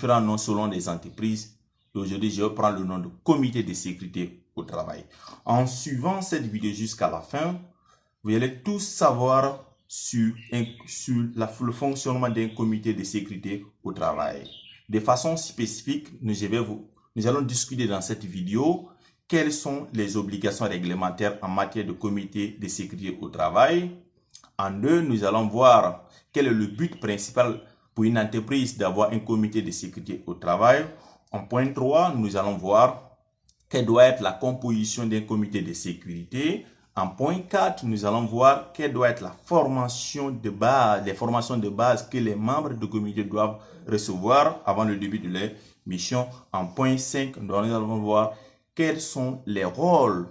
différents noms selon les entreprises. Aujourd'hui, je vais prendre le nom de comité de sécurité au travail. En suivant cette vidéo jusqu'à la fin, vous allez tous savoir sur le fonctionnement d'un comité de sécurité au travail. De façon spécifique, nous allons discuter dans cette vidéo quelles sont les obligations réglementaires en matière de comité de sécurité au travail. En deux, nous allons voir quel est le but principal pour une entreprise d'avoir un comité de sécurité au travail. En point 3, nous allons voir quelle doit être la composition d'un comité de sécurité. En point 4, nous allons voir quelle doit être la formation de base, les formations de base que les membres du comité doivent recevoir avant le début de leur mission. En point 5, nous allons voir quels sont les rôles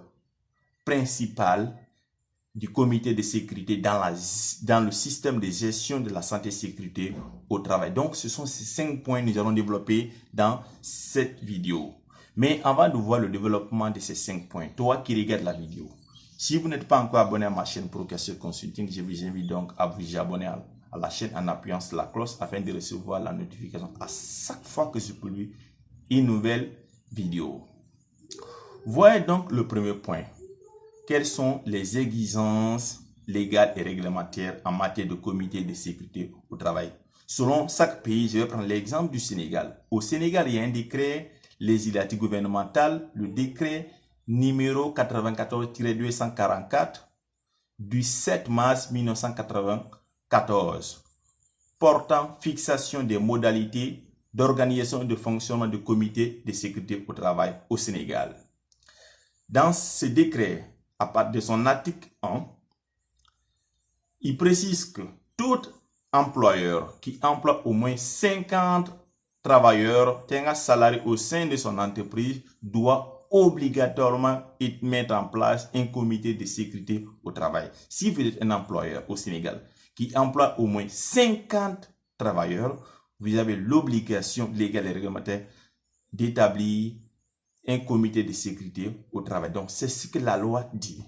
principaux du comité de sécurité dans le système de gestion de la santé et sécurité au travail. Donc, ce sont ces 5 points que nous allons développer dans cette vidéo. Mais avant de voir le développement de ces 5 points, toi qui regardes la vidéo, si vous n'êtes pas encore abonné à ma chaîne Procassus Consulting, je vous invite donc à vous abonner à la chaîne en appuyant sur la cloche afin de recevoir la notification à chaque fois que je publie une nouvelle vidéo. Voyez donc le premier point. Quelles sont les exigences légales et réglementaires en matière de comité de sécurité au travail? Selon chaque pays, je vais prendre l'exemple du Sénégal. Au Sénégal, il y a un décret législatif gouvernemental, le décret numéro 94-244 du 7 mars 1994 portant fixation des modalités d'organisation et de fonctionnement du comité de sécurité au travail au Sénégal. Dans ce décret, à partir de son article 1, il précise que tout employeur qui emploie au moins 50 travailleurs, salariés au sein de son entreprise, doit obligatoirement mettre en place un comité de sécurité au travail. Si vous êtes un employeur au Sénégal qui emploie au moins 50 travailleurs, vous avez l'obligation légale et réglementaire d'établir un comité de sécurité au travail. Donc, c'est ce que la loi dit.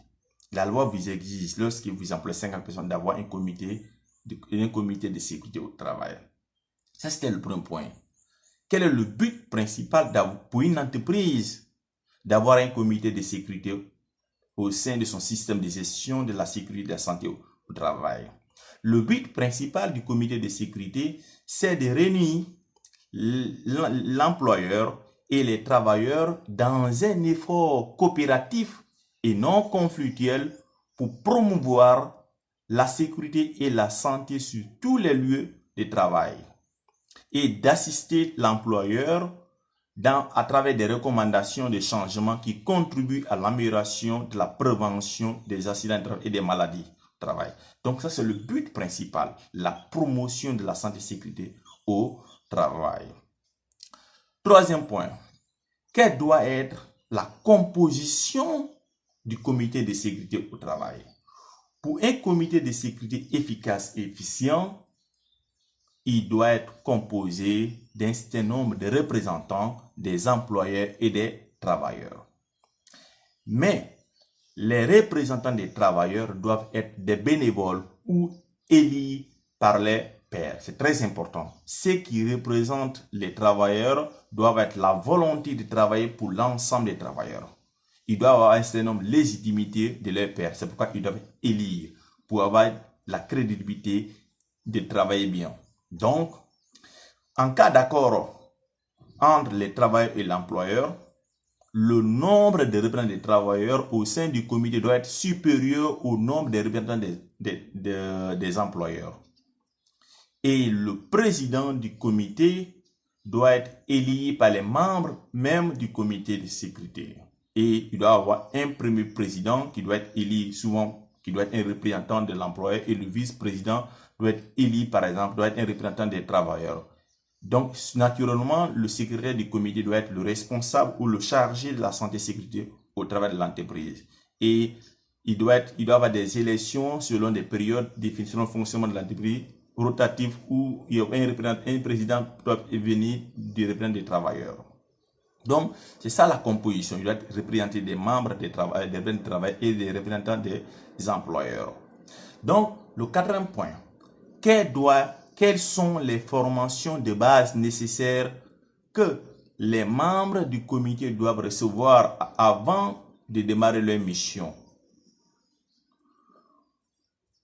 La loi vous exige, lorsque vous employez 50 personnes, d'avoir un comité de sécurité au travail. Ça, c'était le premier point. Quel est le but principal pour une entreprise d'avoir un comité de sécurité au sein de son système de gestion de la sécurité et de la santé au travail? Le but principal du comité de sécurité, c'est de réunir l'employeur et les travailleurs dans un effort coopératif et non conflictuel pour promouvoir la sécurité et la santé sur tous les lieux de travail et d'assister l'employeur à travers des recommandations de changement qui contribuent à l'amélioration de la prévention des accidents et des maladies au travail. Donc ça, c'est le but principal, la promotion de la santé et sécurité au travail. Troisième point, quelle doit être la composition du comité de sécurité au travail? Pour un comité de sécurité efficace et efficient, il doit être composé d'un certain nombre de représentants des employeurs et des travailleurs. Mais les représentants des travailleurs doivent être des bénévoles ou élus par les pairs. C'est très important. Ceux qui représentent les travailleurs doivent être la volonté de travailler pour l'ensemble des travailleurs. Ils doivent avoir un certain nombre de légitimité de leurs pairs. C'est pourquoi ils doivent être élus pour avoir la crédibilité de travailler bien. Donc, en cas d'accord entre les travailleurs et l'employeur, le nombre de représentants des travailleurs au sein du comité doit être supérieur au nombre de représentants des employeurs. Et le président du comité doit être élu par les membres même du comité de sécurité. Et il doit avoir un premier président qui doit être élu souvent, qui doit être un représentant de l'employeur, et le vice-président doit être élu, par exemple, doit être un représentant des travailleurs. Donc, naturellement, le secrétaire du comité doit être le responsable ou le chargé de la santé et sécurité au travail de l'entreprise. Et il doit avoir des élections selon des périodes définies selon le fonctionnement de l'entreprise, rotatif, où il y a un président doit venir du représentant des travailleurs. Donc, c'est ça la composition. Il doit représenter des membres des travailleurs et des représentants des employeurs. Donc, le quatrième point, quelles sont les formations de base nécessaires que les membres du comité doivent recevoir avant de démarrer leur mission.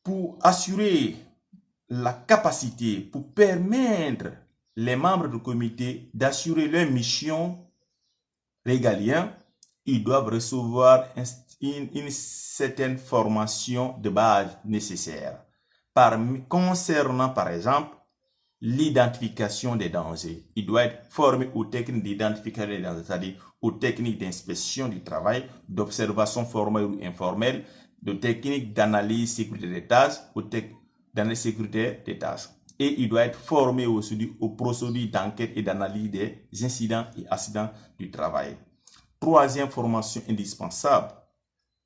Pour assurer la capacité, pour permettre les membres du comité d'assurer leur mission régalienne, ils doivent recevoir une certaine formation de base nécessaire. Concernant par exemple l'identification des dangers. Il doit être formé aux techniques d'identification des dangers, c'est-à-dire aux techniques d'inspection du travail, d'observation formelle ou informelle, de techniques d'analyse sécurité des tâches, d'analyse sécurité des tâches. Et il doit être formé aussi aux procédures d'enquête et d'analyse des incidents et accidents du travail. Troisième formation indispensable,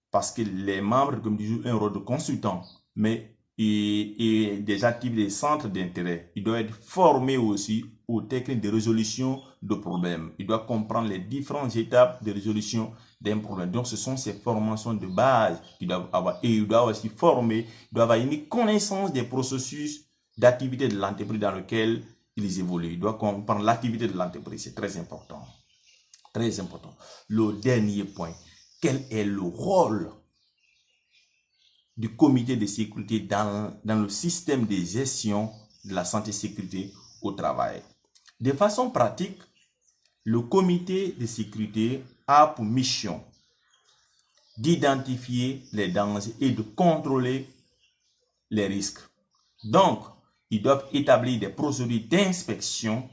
parce que les membres du comité jouent un rôle de consultant, mais et des activités des centres d'intérêt. Il doit être formé aussi aux techniques de résolution de problèmes. Il doit comprendre les différentes étapes de résolution d'un problème. Donc, ce sont ces formations de base qu'il doit avoir. Et il doit aussi former, il doit avoir une connaissance des processus d'activité de l'entreprise dans lequel ils évoluent. Il doit comprendre l'activité de l'entreprise. C'est très important. Très important. Le dernier point, quel est le rôle du comité de sécurité dans le système de gestion de la santé et sécurité au travail? De façon pratique, le comité de sécurité a pour mission d'identifier les dangers et de contrôler les risques. Donc, ils doivent établir des procédures d'inspection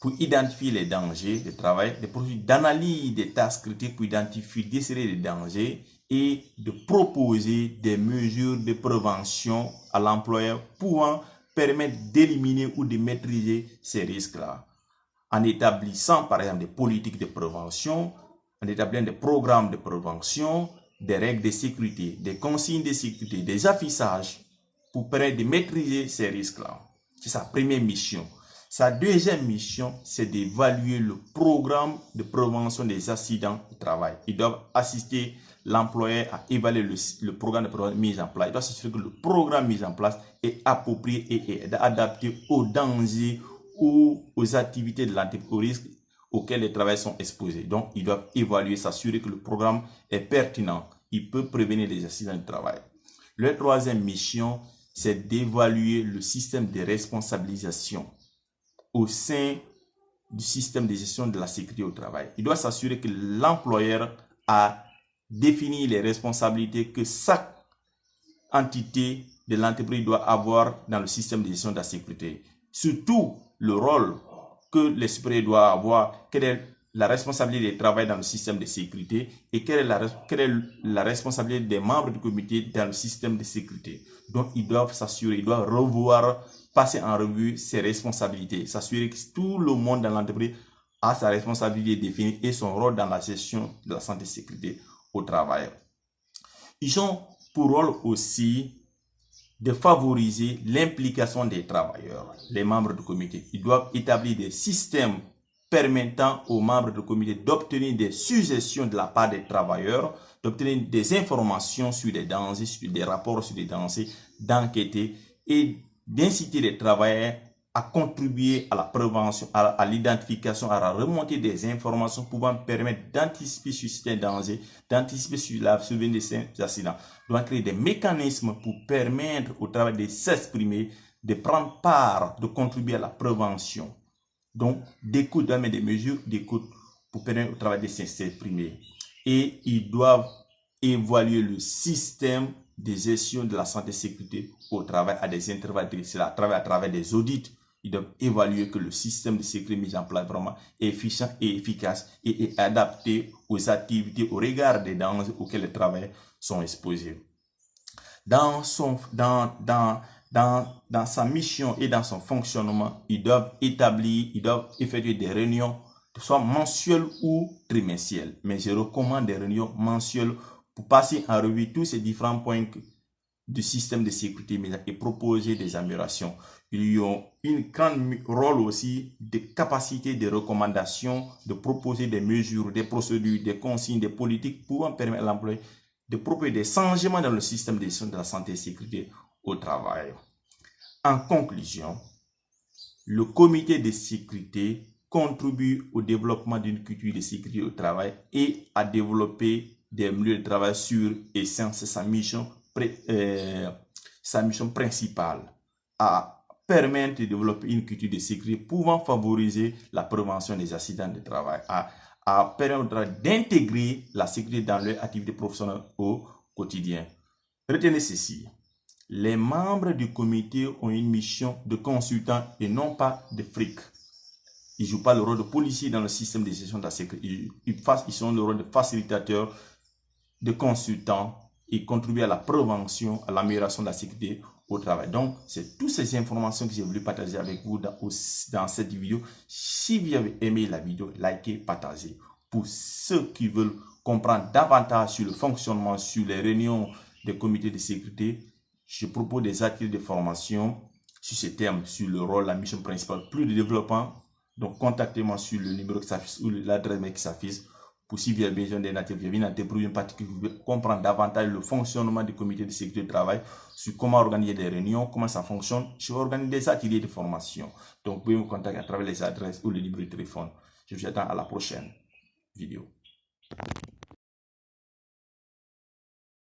pour identifier les dangers de travail, des procédures d'analyse des tâches critiques pour identifier, déceler les dangers et de proposer des mesures de prévention à l'employeur pouvant permettre d'éliminer ou de maîtriser ces risques-là. En établissant par exemple des politiques de prévention, en établissant des programmes de prévention, des règles de sécurité, des consignes de sécurité, des affichages pour permettre de maîtriser ces risques-là. C'est sa première mission. Sa deuxième mission, c'est d'évaluer le programme de prévention des accidents au travail. Ils doivent assister l'employeur à évaluer le programme de prévention mis en place. Il doit s'assurer que le programme mis en place est approprié et est adapté aux dangers ou aux activités de l'entreprise, aux risques auxquels les travailleurs sont exposés. Donc, ils doivent évaluer, s'assurer que le programme est pertinent. Il peut prévenir les accidents du travail. Leur troisième mission, c'est d'évaluer le système de responsabilisation au sein du système de gestion de la sécurité au travail. Il doit s'assurer que l'employeur a défini les responsabilités que chaque entité de l'entreprise doit avoir dans le système de gestion de la sécurité. Surtout, le rôle que les supérieurs doivent avoir, quelle est la responsabilité des travailleurs dans le système de sécurité et quelle est la responsabilité des membres du comité dans le système de sécurité. Donc, ils doivent s'assurer, ils doivent revoir, passer en revue ses responsabilités, s'assurer que tout le monde dans l'entreprise a sa responsabilité définie et son rôle dans la gestion de la santé et sécurité au travail. Ils ont pour rôle aussi de favoriser l'implication des travailleurs, les membres du comité. Ils doivent établir des systèmes permettant aux membres du comité d'obtenir des suggestions de la part des travailleurs, d'obtenir des informations sur les dangers, sur des rapports sur les dangers, d'enquêter et d'inciter les travailleurs à contribuer à la prévention, à l'identification, à la remontée des informations pouvant permettre d'anticiper sur ces dangers, d'anticiper sur la survenue de ces accidents. Nous devons créer des mécanismes pour permettre au travail de s'exprimer, de prendre part, de contribuer à la prévention. Donc, d'écoute, de mettre des mesures d'écoute pour permettre au travail de s'exprimer. Et ils doivent évaluer le système de gestion de la santé et sécurité au travail à des intervalles, à travers des audits. Ils doivent évaluer que le système de sécurité mis en place vraiment est efficient et efficace et est adapté aux activités, au regard des dangers auxquels les travailleurs sont exposés. Dans sa mission et dans son fonctionnement, ils doivent effectuer des réunions, soit mensuelles ou trimestrielles. Mais je recommande des réunions mensuelles pour passer en revue tous ces différents points du système de sécurité et proposer des améliorations. Ils ont un grand rôle aussi de capacité de recommandation, de proposer des mesures, des procédures, des consignes, des politiques pouvant permettre à l'employé de proposer des changements dans le système de gestion de la santé et sécurité au travail. En conclusion, le comité de sécurité contribue au développement d'une culture de sécurité au travail et à développer des milieux de travail sûrs et sains. C'est sa mission principale, à permettre de développer une culture de sécurité pouvant favoriser la prévention des accidents de travail, à permettre d'intégrer la sécurité dans leur activité professionnelle au quotidien. Retenez ceci, les membres du comité ont une mission de consultant et non pas de fric. Ils ne jouent pas le rôle de policier dans le système de gestion de la sécurité. Ils ont le rôle de facilitateur, de consultant et contribuent à la prévention, à l'amélioration de la sécurité au travail. Donc, c'est toutes ces informations que j'ai voulu partager avec vous dans cette vidéo. Si vous avez aimé la vidéo, likez, partagez. Pour ceux qui veulent comprendre davantage sur le fonctionnement, sur les réunions des comités de sécurité, je propose des ateliers de formation sur ces termes, sur le rôle, la mission principale, plus de développement. Donc, contactez-moi sur le numéro qui s'affiche ou l'adresse mail qui s'affiche. Pour si vous avez besoin d'un atelier, une atelier particulier, comprendre davantage le fonctionnement du comité de sécurité du travail, sur comment organiser des réunions, comment ça fonctionne. Je vais organiser des ateliers de formation. Donc, vous pouvez me contacter à travers les adresses ou le numéro de téléphone. Je vous attends à la prochaine vidéo.